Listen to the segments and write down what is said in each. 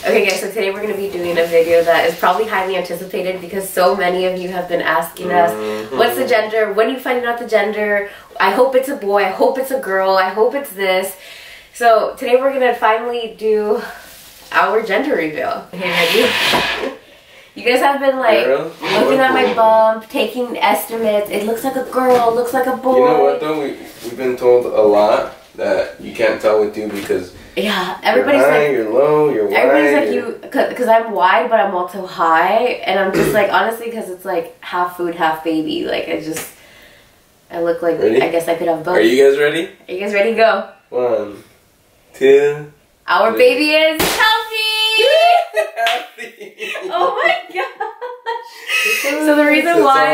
Okay guys, so today we're going to be doing a video that is probably highly anticipated because so many of you have been asking us, what's the gender? When are you finding out the gender? I hope it's a boy, I hope it's a girl, I hope it's this. So today we're going to finally do our gender reveal. Okay, ready? You guys have been like looking at my bump, taking estimates. It looks like a girl, it looks like a boy. You know what though? We've been told a lot that you can't tell with you because everybody's you're high, like, you're low, you're wide. Everybody's like, because I'm wide, but I'm also high, and I'm just like, honestly, because it's like half food, half baby. Like I look like, ready? I guess I could have both. Are you guys ready? Are you guys ready? Go. 1, 2. Our baby is healthy. Oh my gosh. So the reason why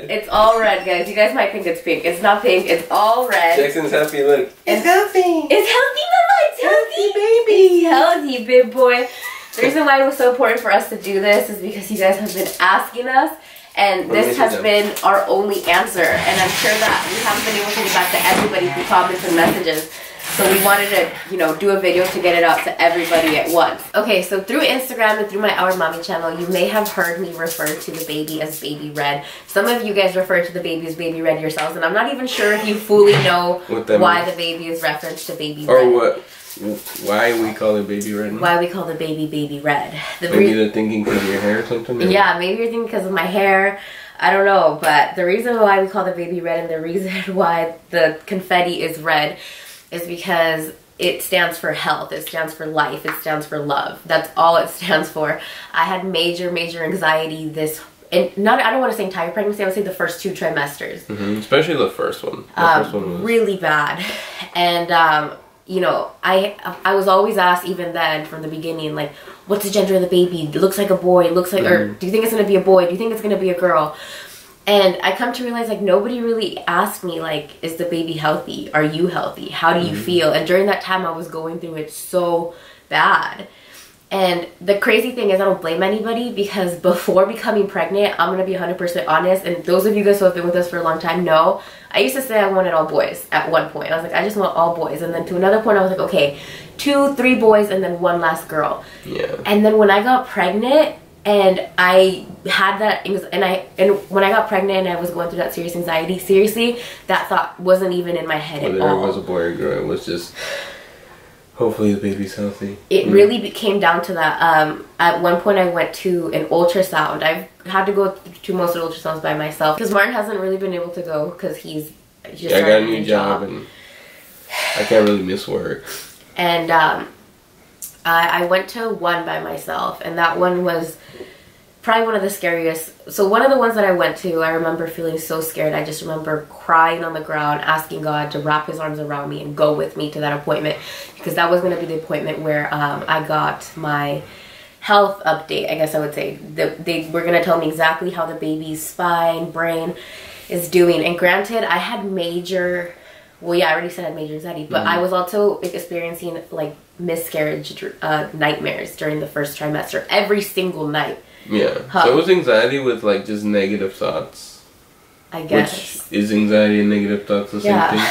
it's all red, guys. You guys might think it's pink. It's not pink. It's all red. Jackson's happy. Look. It's healthy. It's healthy, mama. It's healthy, baby. It's healthy, big boy. The reason why it was so important for us to do this is because you guys have been asking us, and this has been our only answer. And I'm sure that we haven't been able to get back to everybody through comments and messages. So we wanted to, you know, do a video to get it out to everybody at once. Okay, so through Instagram and through my Our Mommy channel, you may have heard me refer to the baby as Baby Red. Some of you guys refer to the baby as Baby Red yourselves, and I'm not even sure if you fully know why the baby is referenced to Baby Red. Or what? Why we call it Baby Red? Why we call the baby Baby Red. Maybe they're thinking because of your hair or something? Or? Yeah, maybe you're thinking because of my hair. I don't know, but the reason why we call the baby red and the reason why the confetti is red is because it stands for health, it stands for life, it stands for love. That's all it stands for. I had major anxiety I don't want to say entire pregnancy, I would say the first 2 trimesters. Especially the first one. The first one was really bad. And you know, I was always asked even then from the beginning, like, what's the gender of the baby? It looks like a boy, it looks like, or do you think it's going to be a boy? Do you think it's going to be a girl? And I come to realize, like, nobody really asked me, like, is the baby healthy? Are you healthy? How do you feel? And during that time, I was going through it so bad. And the crazy thing is I don't blame anybody because before becoming pregnant, I'm going to be 100% honest. And those of you guys who have been with us for a long time know, I used to say I wanted all boys at one point. I was like, I just want all boys. And then to another point, I was like, okay, 2, 3 boys and then 1 last girl. Yeah. And then when I got pregnant, and I had that, and when I got pregnant and I was going through that serious anxiety, seriously, that thought wasn't even in my head at all. Whether it was a boy or girl, it was just, hopefully the baby's healthy. It really came down to that. At one point I went to an ultrasound. I've had to go to most of the ultrasounds by myself because Martin hasn't really been able to go because he's just I got a new job and I can't really miss work. And I went to one by myself, and that one was probably one of the scariest. So one of the ones that I went to, I remember feeling so scared. I just remember crying on the ground, asking God to wrap his arms around me and go with me to that appointment, because that was going to be the appointment where I got my health update, I guess I would say. They were going to tell me exactly how the baby's spine, brain is doing. And granted, I had major... Well, yeah, I already said I had major anxiety, but I was also experiencing, like, miscarriage nightmares during the first trimester every single night. Yeah. So it was anxiety with, like, just negative thoughts. I guess. Which is anxiety and negative thoughts the same thing?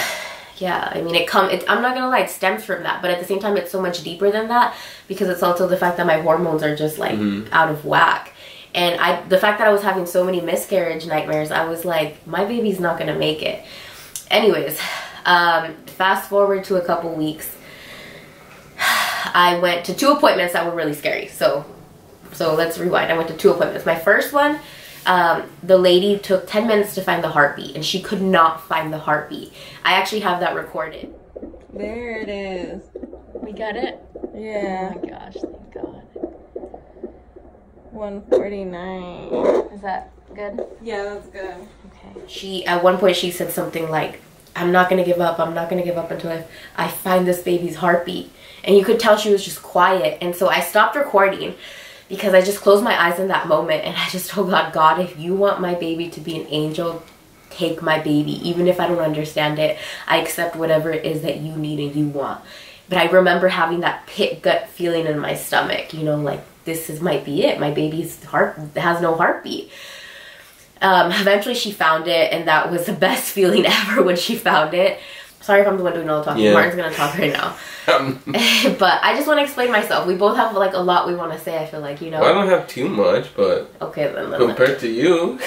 Yeah. I mean, I'm not gonna lie, it stems from that, but at the same time, it's so much deeper than that because it's also the fact that my hormones are just, like, out of whack. And the fact that I was having so many miscarriage nightmares, I was like, my baby's not gonna make it. Anyways, fast forward to a couple weeks, I went to 2 appointments that were really scary. So let's rewind. I went to 2 appointments. My first one, the lady took 10 minutes to find the heartbeat, and she could not find the heartbeat. I actually have that recorded. There it is. We got it? Yeah. Oh my gosh, thank God. 149. Is that good? Yeah, that's good. Okay. At one point she said something like, I'm not gonna give up. I'm not gonna give up until I find this baby's heartbeat. And you could tell she was just quiet. And so I stopped recording because I just closed my eyes in that moment and I just told God, God, if you want my baby to be an angel, take my baby. Even if I don't understand it, I accept whatever it is that you need and you want. But I remember having that pit gut feeling in my stomach, you know, like might be it. My baby's heart has no heartbeat. Eventually she found it, and that was the best feeling ever when she found it. Sorry if I'm the one doing all the talking. Yeah. Martin's gonna talk right now. But I just want to explain myself. We both have like a lot we want to say. I feel like, you know. Well, I don't have too much, but okay then. compared to you.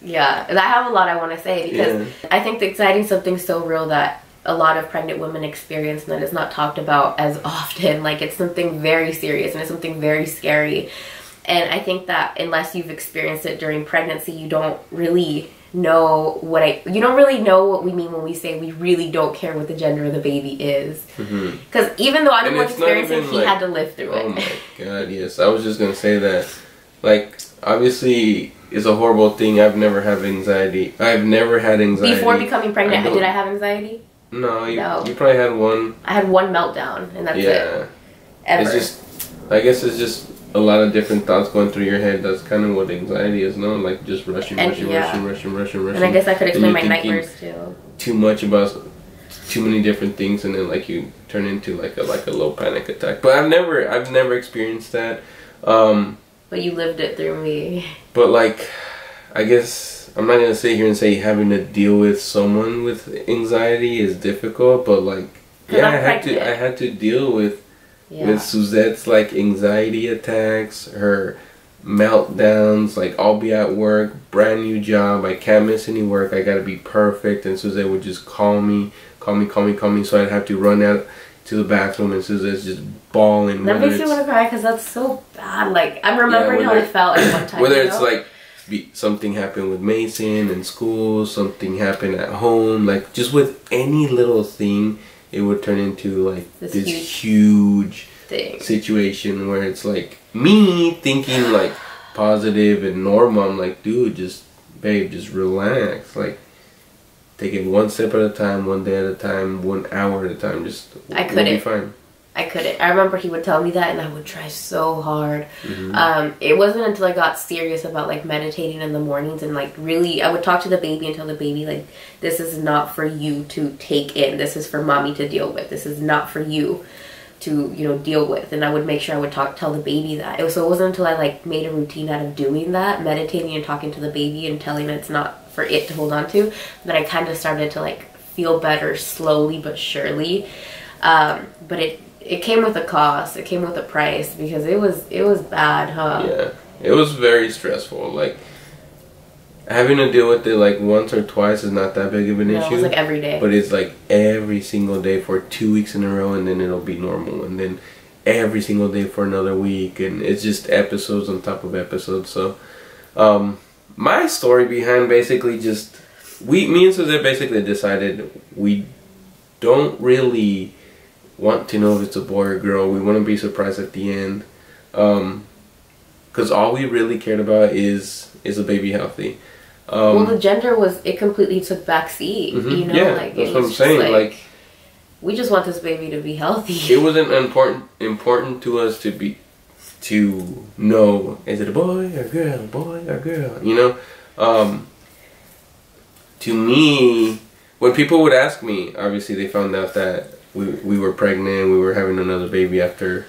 Yeah, I have a lot I want to say because I think the anxiety is something so real that a lot of pregnant women experience and that is not talked about as often. Like, it's something very serious and it's something very scary. And I think that unless you've experienced it during pregnancy, you don't really know you don't really know what we mean when we say we really don't care what the gender of the baby is. Because even though I didn't experience it, he had to live through it. Oh my god, yes. I was just gonna say that, like, obviously it's a horrible thing. I've never had anxiety. Before becoming pregnant, did I have anxiety? No, you probably had one. I had one meltdown, and that's it. Ever. It's just, I guess it's just a lot of different thoughts going through your head. That's kind of what anxiety is, no? Like, just rushing. And I guess I could explain my nightmares too. Too much about too many different things, and then like you turn into like a low panic attack. But I've never experienced that. But you lived it through me. But like, I guess I'm not gonna sit here and say having to deal with someone with anxiety is difficult, but like, yeah, I had to deal with Suzette's like anxiety attacks, her meltdowns. Like, I'll be at work, brand new job, I can't miss any work, I gotta be perfect, and Suzette would just call me, so I'd have to run out to the bathroom, and Suzette's just bawling. That makes me want to cry because that's so bad. Like, I'm remembering how it felt at one time. Whether it's like something happened with Mason in school, something happened at home, like just with any little thing, it would turn into like this huge thing. Situation where it's like me thinking like positive and normal. I'm like, dude, just relax. Like, take it one step at a time, one day at a time, 1 hour at a time. I couldn't. We'll be fine. I couldn't. I remember he would tell me that, and I would try so hard. It wasn't until I got serious about like meditating in the mornings and like really, I would talk to the baby and tell the baby like, this is not for you to take in. This is for mommy to deal with. This is not for you to, you know, deal with. And I would make sure I would tell the baby that. So it wasn't until I like made a routine out of doing that, meditating and talking to the baby and telling it it's not for it to hold on to, that I kind of started to like feel better slowly but surely. But it came with a cost. It came with a price because it was bad, huh? Yeah, it was very stressful. Like, having to deal with it like once or twice is not that big of an issue. It was like every day. But it's like every single day for 2 weeks in a row, and then it'll be normal, and then every single day for another week, and it's just episodes on top of episodes. So, my story behind basically just me and Suzette basically decided we don't really want to know if it's a boy or girl. We want to be surprised at the end, because all we really cared about is a baby healthy. Well, the gender it completely took backseat. You know, yeah, like that's what I'm saying. Like, we just want this baby to be healthy. It wasn't important to us to know, is it a boy or girl, you know. To me, when people would ask me, obviously they found out that we were pregnant, we were having another baby after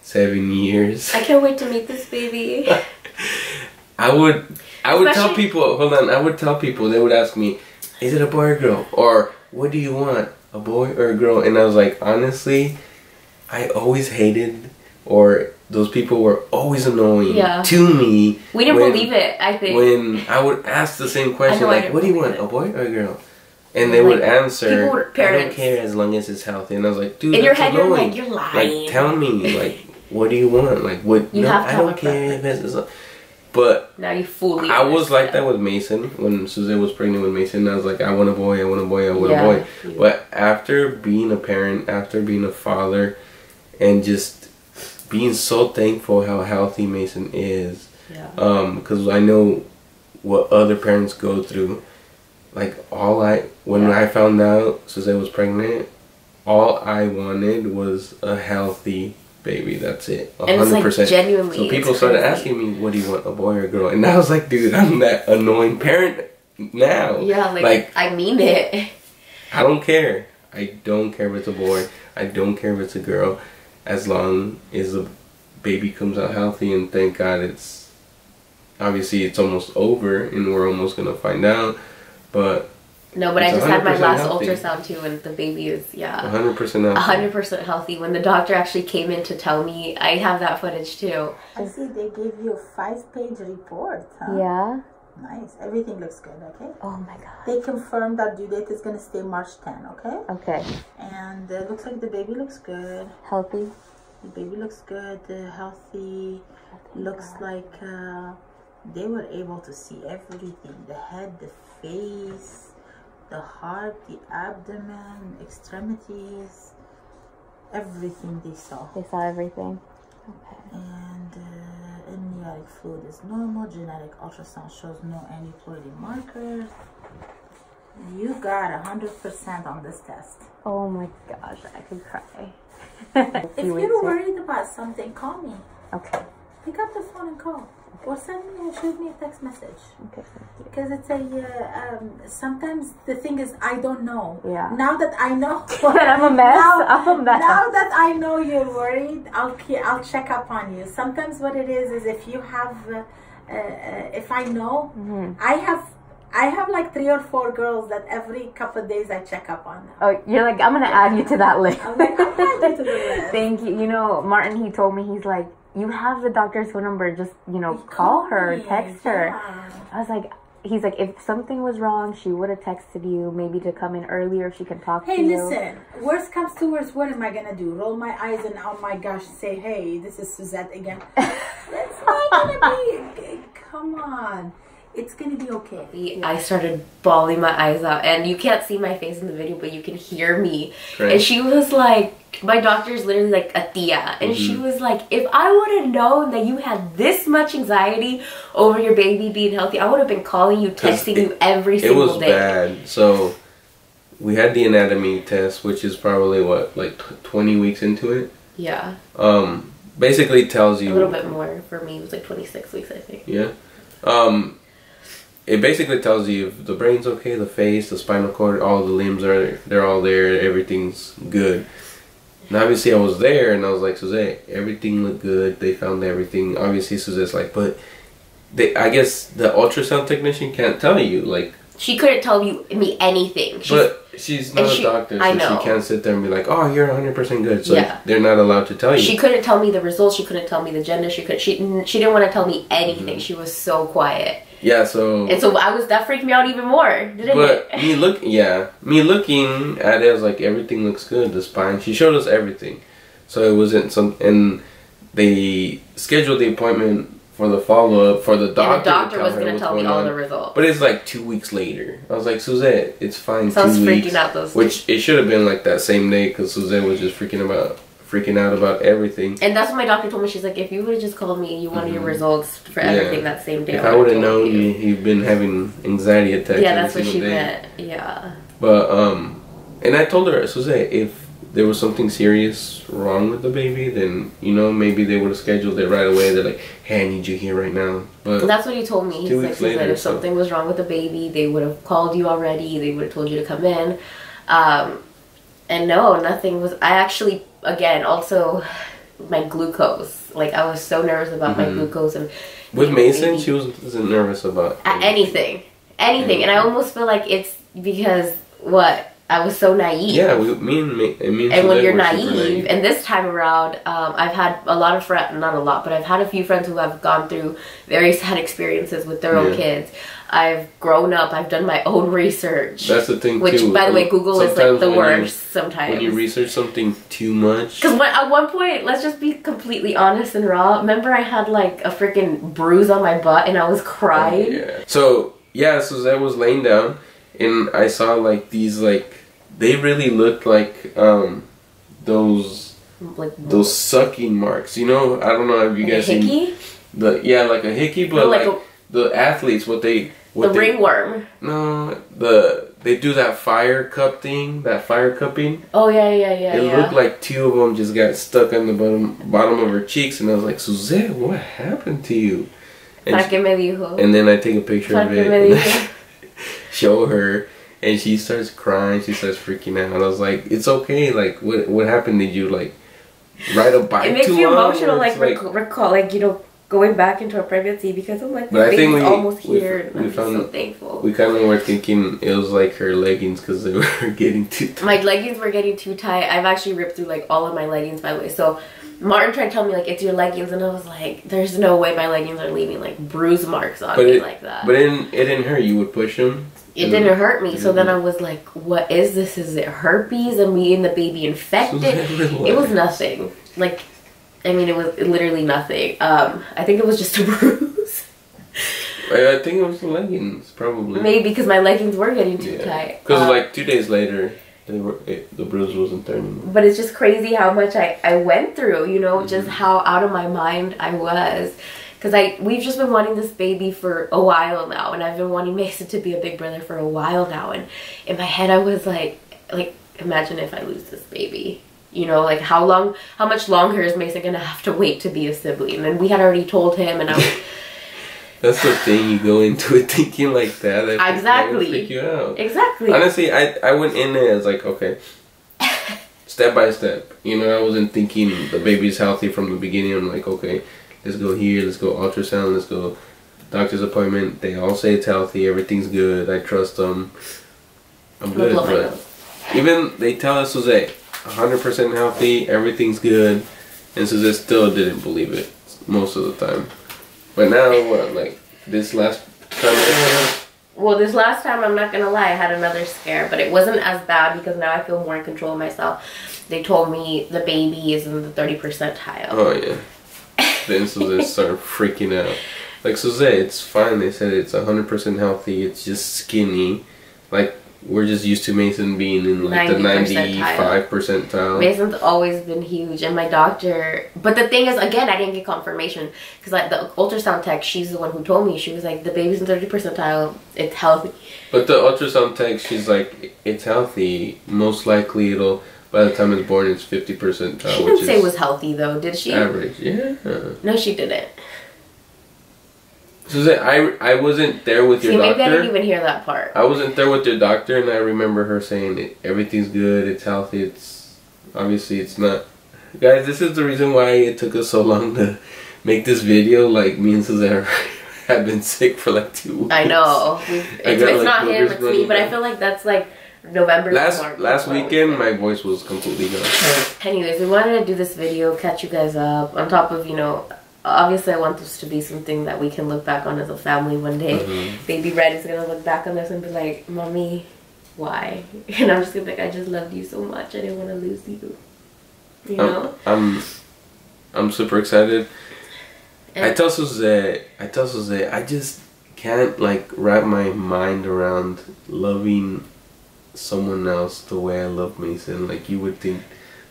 7 years. I can't wait to meet this baby. I would tell people, they would ask me, is it a boy or girl? Or, what do you want, a boy or a girl? And I was like, honestly, I always hated, or those people were always annoying to me. We didn't believe it, I think. When I would ask the same question, like, what do you want, a boy or a girl? And they would answer, I don't care as long as it's healthy. And I was like, dude, in your head, annoying. you're like, you're lying. Like, tell me, like, what do you want? Like, what? You have to I don't care if it's... But now you fully I was like that with Mason. When Suzette was pregnant with Mason, I was like, I want a boy, I want a boy, I want a boy. Yeah. But after being a parent, after being a father, and just being so thankful how healthy Mason is, because I know what other parents go through. Like, when I found out Suzette was pregnant, all I wanted was a healthy baby. That's it. 100%. And it's like genuinely. So people started asking me, what do you want, a boy or a girl? And I was like, dude, I'm that annoying parent now. Yeah, like I mean it. I don't care. I don't care if it's a boy. I don't care if it's a girl. As long as the baby comes out healthy, and thank God obviously it's almost over and we're almost going to find out. But No, but I It's just had my 100% last healthy. ultrasound too, and the baby is 100% healthy. 100% healthy. When the doctor actually came in to tell me, I have that footage too. I see they gave you a 5-page report, huh? Yeah. Nice. Everything looks good, okay? Oh my god. They confirmed that due date is going to stay March 10, okay? Okay. And it looks like the baby looks good. Healthy. The baby looks good, healthy. Looks like they were able to see everything. The head, the face, the heart, the abdomen, extremities. Everything they saw. They saw everything. Okay. And amniotic fluid is normal. Genetic ultrasound shows no aneuploidy markers. You got 100% on this test. Oh my gosh, I could cry. If you're worried about something, call me. Okay. Pick up the phone and call. Or send me or shoot me a text message. Okay. Because it's sometimes the thing is, I don't know. Yeah. Now that I know. I'm a mess. I'm a mess. Now that I know you're worried, I'll check up on you. Sometimes what it is if you have, if I know, I have like 3 or 4 girls that every couple of days I check up on them. Oh, you're like, I'm gonna add you to that list. I'm like, I'll add you to the list. Thank you. You know, Martin, he told me, he's like, you have the doctor's phone number, just, call her, text her. Yeah. I was like, he's like, if something was wrong, she would have texted you, maybe to come in earlier if she can talk to you. Hey, listen, worst comes to worst, what am I gonna do? Roll my eyes and oh my gosh, say, hey, this is Suzette again. It's not gonna be, come on. It's gonna be okay. I started bawling my eyes out, and you can't see my face in the video, but you can hear me. Right. And she was like, my doctor's literally like a tia, and she was like, if I would have known that you had this much anxiety over your baby being healthy, I would have been calling you, texting you every single day. It was bad. So we had the anatomy test, which is probably what, like 20 weeks into it. Yeah. Basically tells you A little bit more for me. It was like 26 weeks, I think. Yeah. It basically tells you if the brain's okay, the face, the spinal cord, all the limbs they're all there, everything's good. And obviously I was there and I was like, Suzette, everything looked good. They found everything. Obviously Suzette's like, but I guess the ultrasound technician can't tell you, like. She couldn't tell me anything. But she's not a doctor, so she can't sit there and be like, oh, you're 100% good. So they're not allowed to tell you. She couldn't tell me the results. She couldn't tell me the gender. She didn't want to tell me anything. She was so quiet. Yeah, so. And so that freaked me out even more, didn't it? But me looking at it, I was like, everything looks good. The spine. She showed us everything, so it wasn't and they scheduled the appointment for the follow up for the doctor. And the doctor was going to tell me all the results. But it's like 2 weeks later. I was like, Suzette, it's fine. So I was 2 weeks. freaking out those. Which it should have been like that same day because Suzette was just freaking out about everything. And that's what my doctor told me. She's like, if you would have just called me and you wanted your results for everything that same day. If I would have known you've been having anxiety attacks. Yeah, that's what she day. meant. Yeah. But and I told her, Suzette, if there was something serious wrong with the baby, then maybe they would have scheduled it right away. They're like, hey, I need you here right now. But that's what he told me. He's like, Suzette, if something was wrong with the baby, they would have called you already. They would have told you to come in. And no, nothing was. I actually, again, also my glucose. Like, I was so nervous about my glucose. And with Mason, she wasn't nervous about anything. And I almost feel like it's because I was so naive. Yeah, me and and when you're naive, and this time around, I've had a lot of friends, not a lot, but I've had a few friends who have gone through very sad experiences with their own kids. I've grown up, I've done my own research. That's the thing, which, too. By the way, Google is like the worst sometimes. When you research something too much. Because at one point, let's just be completely honest and raw. Remember, I had like a freaking bruise on my butt and I was crying? Yeah. So Suzette was laying down and I saw like these they really looked like those sucking marks. I don't know if you guys seen hickey? Like a hickey, but the athletes the ringworm. No, they do that fire cupping. Oh yeah. It looked like 2 of them just got stuck on the bottom of her cheeks, and I was like, Suzette, what happened to you? And then I take a picture of it, and show her. And she starts crying. She starts freaking out. And I was like, "It's okay. Like, what happened? Did you ride a bike?" It makes too you long? emotional. Like recall, going back into a pregnancy because I'm like, But I think baby's we almost here. And I'm just found, so thankful. We kind of were thinking it was like her leggings because they were getting too tight. My leggings were getting too tight. I've actually ripped through like all of my leggings, by the way. So Martin tried to tell me like it's your leggings, and I was like, there's no way my leggings are leaving like bruise marks on me like that. But it didn't hurt. You would push them. It didn't hurt me. So then I was like, what is this? Is it herpes? And me and the baby infected? It was nothing. Like, I mean, it was literally nothing. I think it was just a bruise. I think it was the leggings, probably. Maybe because my leggings were getting too tight. Because like 2 days later, the bruise wasn't there anymore. But it's just crazy how much I went through, you know, just how out of my mind I was. Because we've just been wanting this baby for a while now. And I've been wanting Mason to be a big brother for a while now. And in my head, I was like, imagine if I lose this baby. You know, like how much longer is Mason going to have to wait to be a sibling? And we had already told him, and I was... That's the thing, you go into it thinking like that. Exactly. That would freak you out. Exactly. Honestly, I went in there as like, okay, step by step. You know, I wasn't thinking the baby's healthy from the beginning. I'm like, okay, let's go here, let's go ultrasound, let's go doctor's appointment. They all say it's healthy, everything's good, I trust them. I'm good, but even they tell us, Jose, 100% healthy, everything's good, and Jose still didn't believe it most of the time. But now, what, like this last time? Well, this last time, I'm not gonna lie, I had another scare, but it wasn't as bad because now I feel more in control of myself. They told me the baby is in the 30 percentile. Oh yeah. Then Jose started freaking out. Like, Jose, it's fine. They said it's 100% healthy. It's just skinny. Like, we're just used to Mason being in like the 95 percentile. Mason's always been huge, and my doctor. But the thing is, again, I didn't get confirmation because like the ultrasound tech, she's the one who told me. She was like, the baby's in 30 percentile. It's healthy. But the ultrasound tech, she's like, it's healthy. Most likely, it'll by the time it's born, it's 50 percentile. She didn't say it was healthy though, did she? Average, yeah. No, she didn't. So I wasn't there with your doctor. Maybe I didn't even hear that part. I wasn't there with your doctor, and I remember her saying everything's good, it's healthy, it's obviously it's not. Guys, this is the reason why it took us so long to make this video. Like, me and Suzanne have been sick for like 2 weeks. I know. It's not him, it's me, but I feel like that's like November. Last weekend, my voice was completely gone. Anyways, we wanted to do this video, catch you guys up, on top of, you know, obviously I want this to be something that we can look back on as a family one day. Baby Red is going to look back on this and be like, Mommy, why? And I'm just going to be like, I just loved you so much, I didn't want to lose you. You know? I'm super excited. And I tell Jose, I just can't like wrap my mind around loving someone else the way I love Mason. Like, you would think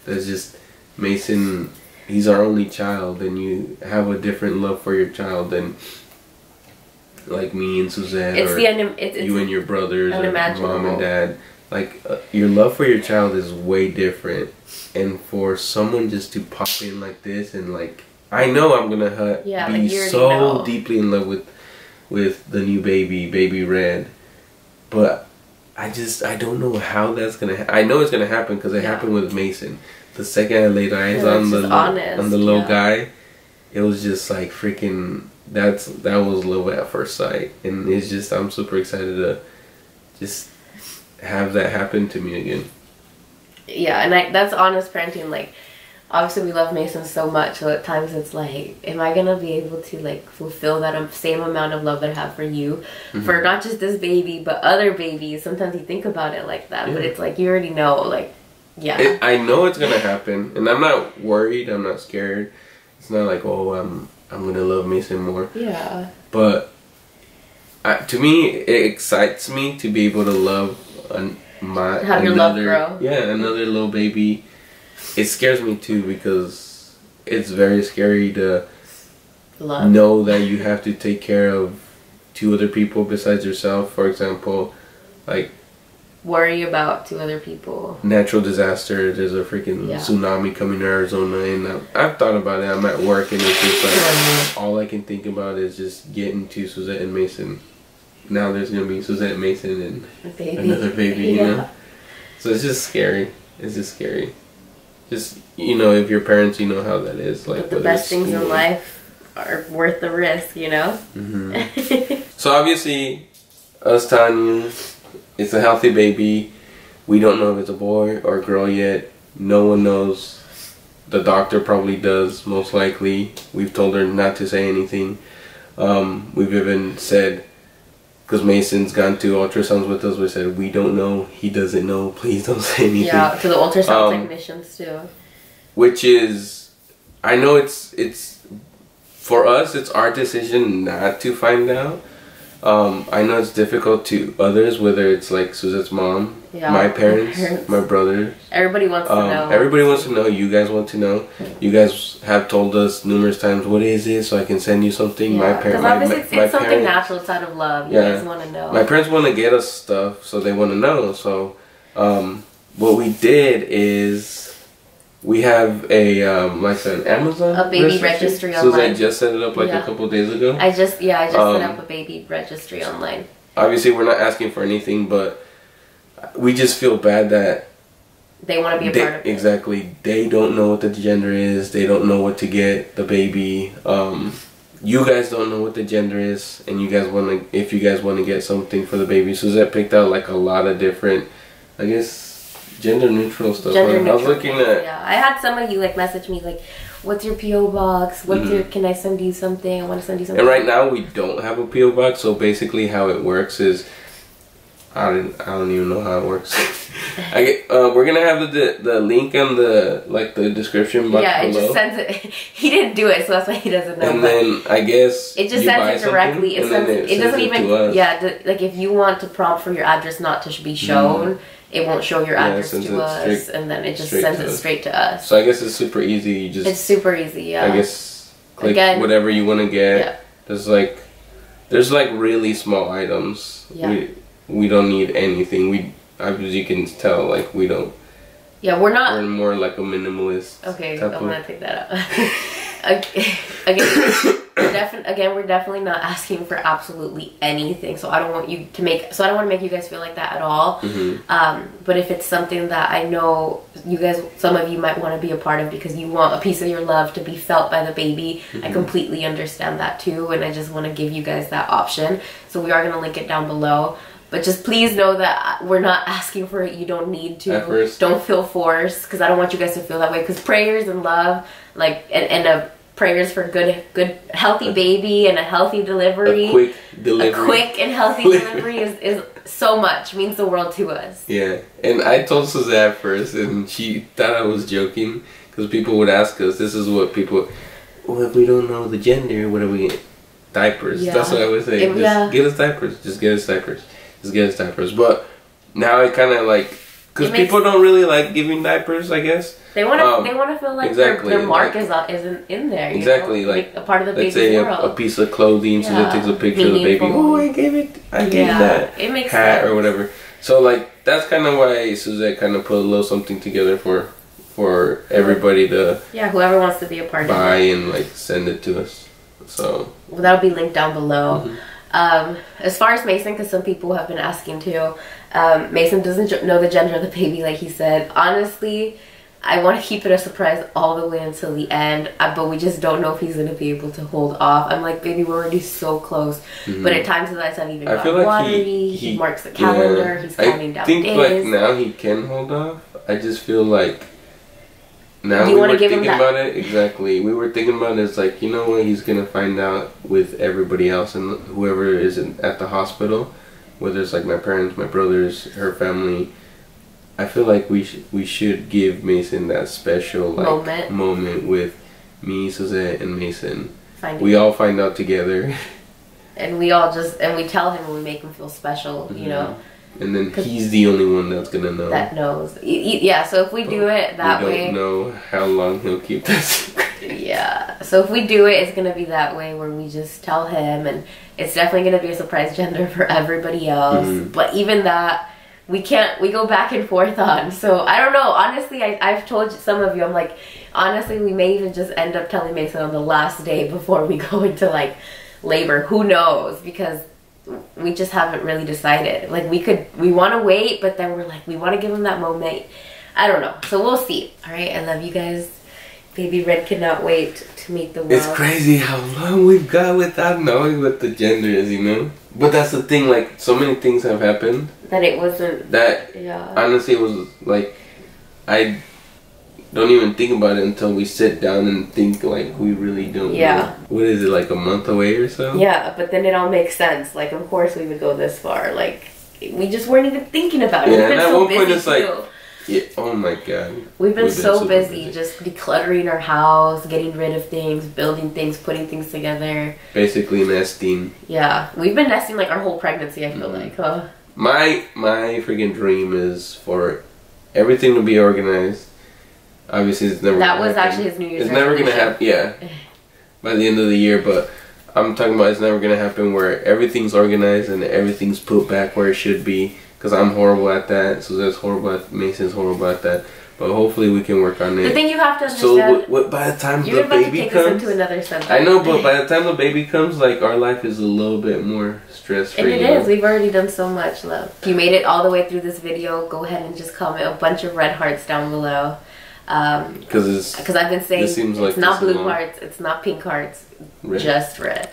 that's just Mason, he's our only child, and you have a different love for your child than like me and Suzanne, or you and your brothers, or mom and dad. Like, your love for your child is way different, and for someone just to pop in like this, and like, I know I'm gonna be so deeply in love with the new baby Red, but I don't know how that's gonna I know it's gonna happen because it happened with Mason. The second I laid eyes on the little guy, it was just like freaking, that was love at first sight. And it's just, I'm super excited to just have that happen to me again. Yeah, and that's honest parenting. Like, obviously we love Mason so much, so at times it's like, am I gonna be able to like fulfill that same amount of love that I have for you, for not just this baby but other babies? Sometimes you think about it like that, but it's like, you already know, like, yeah. I know it's gonna happen, and I'm not worried, I'm not scared. It's not like, oh, I'm gonna love Mason more. Yeah. But to me, it excites me to be able to love your love grow. Yeah, another little baby. It scares me too, because it's very scary to know that you have to take care of 2 other people besides yourself. For example, like, worry about 2 other people. Natural disaster. There's a freaking tsunami coming to Arizona, and I've thought about it. I'm at work, and it's just like all I can think about is just getting to Suzette and Mason. Now there's gonna be Suzette, Mason, and another baby. You know, so it's just scary. It's just scary. Just, you know, if you're parents, you know how that is. Like, but the best things in life are worth the risk, you know? So obviously, us telling you it's a healthy baby. We don't know if it's a boy or a girl yet. No one knows. The doctor probably does, most likely. We've told her not to say anything. We've even said, because Mason's gone to ultrasounds with us, we said, we don't know, he doesn't know, please don't say anything. Yeah, to the ultrasound technicians too. Which is, I know it's for us, it's our decision not to find out. I know it's difficult to others, whether it's like Suzette's mom, my parents, my brother. Everybody wants to know. Everybody wants to know. You guys want to know. You guys have told us numerous times, what is it, so I can send you something. Yeah, because obviously it's something parents, natural, it's out of love. You guys want to know. My parents want to get us stuff, so they want to know. So what we did is we have a like an Amazon baby registry online. online. Suzette just set it up like a couple days ago. I just set up a baby registry online. Obviously, we're not asking for anything, but we just feel bad that they want to be a part of it. Exactly. They don't know what the gender is. They don't know what to get the baby. You guys don't know what the gender is, and you guys want to. If you guys want to get something for the baby, Suzette picked out like a lot of different, I guess, gender neutral stuff. I was looking at. Yeah, I had some of you like message me like, "What's your PO box? What's your? Can I send you something? I want to send you something." And right now we don't have a PO box, so basically how it works is, I don't even know how it works. We're gonna have the link in the description box below. It just sends it. He didn't do it, so that's why he doesn't know. And then I guess it just sends it directly. It doesn't even. Like if you want to prompt for your address not to be shown. It won't show your address to us, and then it just sends it straight to us. So I guess it's super easy. It's super easy, yeah. I guess click whatever you want to get. Yeah. There's like really small items. Yeah. We don't need anything. As you can tell, like we don't. Yeah, we're not. We're more like a minimalist. Okay, I'm gonna take that out. We're definitely not asking for absolutely anything. So I don't want to make you guys feel like that at all. But if it's something that I know you guys, some of you might want to be a part of because you want a piece of your love to be felt by the baby, I completely understand that too, and I just want to give you guys that option. So we are gonna link it down below. But just please know that we're not asking for it. You don't need to. At first. Don't feel forced, because I don't want you guys to feel that way. Because prayers and love, prayers for good, healthy baby and a healthy delivery. A quick delivery. A quick and healthy delivery is so much. Means the world to us. Yeah, and I told Suzette at first, and she thought I was joking, because people would ask us. This is what people. Well, if we don't know the gender, what are we getting? Diapers. Yeah. That's what I would say. Just get us diapers. Just get us diapers. Just get us diapers. But now it kind of like, because people don't really like giving diapers, I guess. They want to feel like their mark isn't in there. Exactly, like a part of the baby's world. Let's say a piece of clothing, so that takes a picture of the baby. Oh, I gave that it makes hat sense. or whatever. So like that's kind of why Suzette kind of put a little something together for everybody to whoever wants to be a part of it, buy and like send it to us. So that'll be linked down below. As far as Mason, because some people have been asking too, Mason doesn't know the gender of the baby, like he said. Honestly, I want to keep it a surprise all the way until the end, but we just don't know if he's going to be able to hold off. I'm like, baby, we're already so close. But at times his eyes have even gotten watery. He marks the calendar. He's counting down days. I think like now he can hold off. I just feel like now we were thinking about it. Exactly. We were thinking about it. It's like, you know what? He's going to find out with everybody else and whoever is at the hospital, whether it's like my parents, my brothers, her family. I feel like we should give Mason that special moment with me, Suzette, and Mason. We all find out together. And we all we tell him and we make him feel special, you know. And then he's the only one that's gonna know. That knows. Yeah, so if we do it that way. We don't know how long he'll keep that secret. Yeah, so if we do it, it's gonna be that way where we just tell him, and it's definitely gonna be a surprise gender for everybody else. But even that, we go back and forth on. So I don't know. Honestly, I've told some of you, I'm like, honestly, we may even just end up telling Mason on the last day before we go into like labor. Who knows? Because we just haven't really decided. Like we want to wait, but then we're like, we want to give him that moment. I don't know. So we'll see. All right. I love you guys. Baby Red cannot wait to to make the world. It's crazy how long we've got without knowing what the gender is, you know? But that's the thing, like, so many things have happened. That it wasn't... That, yeah. honestly, it was, like, I don't even think about it until we sit down and think, like, we really don't know. What is it, like a month away or so? Yeah, but then it all makes sense. Like, of course we would go this far. Like, we just weren't even thinking about it. Yeah, We've been and at so one point busy it's like... too. Yeah, oh my god. We've been so busy just decluttering our house, getting rid of things, building things, putting things together. Basically nesting. Yeah, we've been nesting like our whole pregnancy, I feel like. Huh? My freaking dream is for everything to be organized. Obviously, it's never That gonna was happen. actually his New Year's It's never resolution. gonna happen, yeah. By the end of the year, but I'm talking about it's never gonna happen where everything's organized and everything's put back where it should be. Because I'm horrible at that, so that's horrible at Mason's horrible at that. But hopefully we can work on it. The thing you have to understand, So by the time you're the about to baby take us comes, into another subject. I know, but by the time the baby comes, like our life is a little bit more stress free. And it is. We've already done so much, love. If you made it all the way through this video, go ahead and just comment a bunch of red hearts down below. Because I've been saying seems like it's not this blue long. hearts, it's not pink hearts, Red. just red.